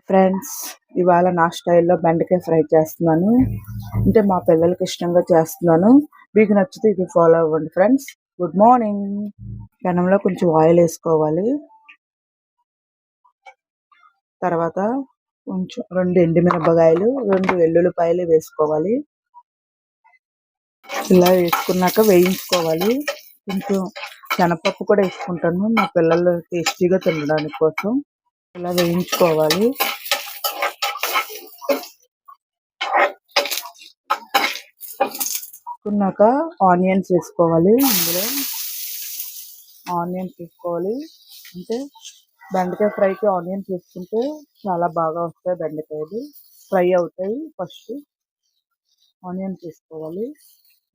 Friends, ఇవాళ నా స్టైల్లో బెండకాయ ఫ్రై చేస్తున్నాను. అంటే మా పిల్లలకి ఇష్టంగా చేస్తున్నాను. మీకు నచ్చితే ఇది ఫాలో అవ్వండి ఫ్రెండ్స్. Good morning. పెనంలో కొంచెం ఆయిల్ వేసుకోవాలి. తర్వాత కొంచెం 2 ఎండుమిరపకాయలు, 2 వెల్లుల్లిపాయలు వేసుకోవాలి. ఇలా వేసుకున్నాక వేయించుకోవాలి. కొంచెం శనగపప్పు కూడా వేసుకుంటాను మా పిల్లలు టేస్టీగా తినడానికి కోసం. ఇలా వేయించుకోవాలి. వేసుకున్నాక ఆనియన్స్ వేసుకోవాలి. ఇందులో ఆనియన్స్ వేసుకోవాలి. అంటే బెండకాయ ఫ్రైకి ఆనియన్స్ వేసుకుంటే చాలా బాగా వస్తాయి. బెండకాయలు ఫ్రై అవుతాయి. ఫస్ట్ ఆనియన్స్ వేసుకోవాలి.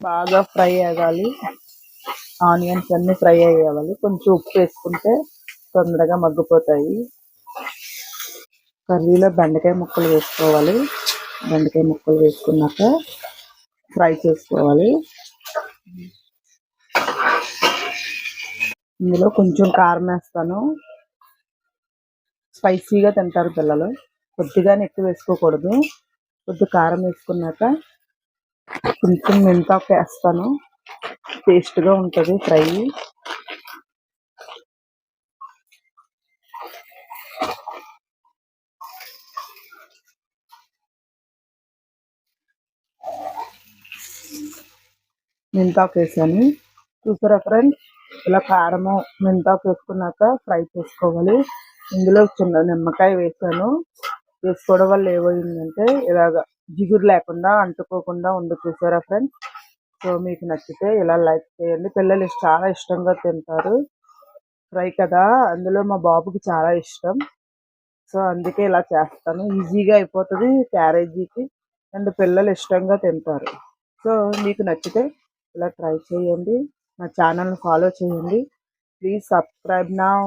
బాగా ఫ్రై అవ్వాలి. ఆనియన్స్ అన్నీ ఫ్రై అయ్యేవాలి. కొంచెం ఉప్పు వేసుకుంటే తొందరగా మగ్గిపోతాయి. కర్రీలో బెండకాయ ముక్కలు వేసుకోవాలి. బెండకాయ ముక్కలు వేసుకున్నాక ఫ్రై చేసుకోవాలి. ఇందులో కొంచెం కారం వేస్తాను. స్పైసీగా తింటారు పిల్లలు. కొద్దిగానే ఎక్కువ వేసుకోకూడదు. కొద్ది కారం వేసుకున్నాక కొంచెం మెంతాకు వేస్తాను. టేస్ట్గా ఉంటుంది ఫ్రై. మెంతాకు వేసాను. చూసారా ఫ్రెండ్స్, ఇలా కారము మెంతాకు వేసుకున్నాక ఫ్రై చేసుకోవాలి. ఇందులో చిన్న నిమ్మకాయ వేసాను. వేసుకోవడం వల్ల ఏమైందంటే ఇలాగ జిగురు లేకుండా అంటుకోకుండా ఉంది. చూసారా ఫ్రెండ్స్. సో మీకు నచ్చితే ఇలా లైక్ చేయండి. పిల్లలు చాలా ఇష్టంగా తింటారు. ఫ్రై కదా, అందులో మా బాబుకి చాలా ఇష్టం. సో అందుకే ఇలా చేస్తాను. ఈజీగా అయిపోతుంది క్యారేజీకి. అండ్ పిల్లలు ఇష్టంగా తింటారు. సో మీకు నచ్చితే ఇలా ట్రై చేయండి. నా ఛానల్ని ఫాలో చేయండి. Please subscribe now.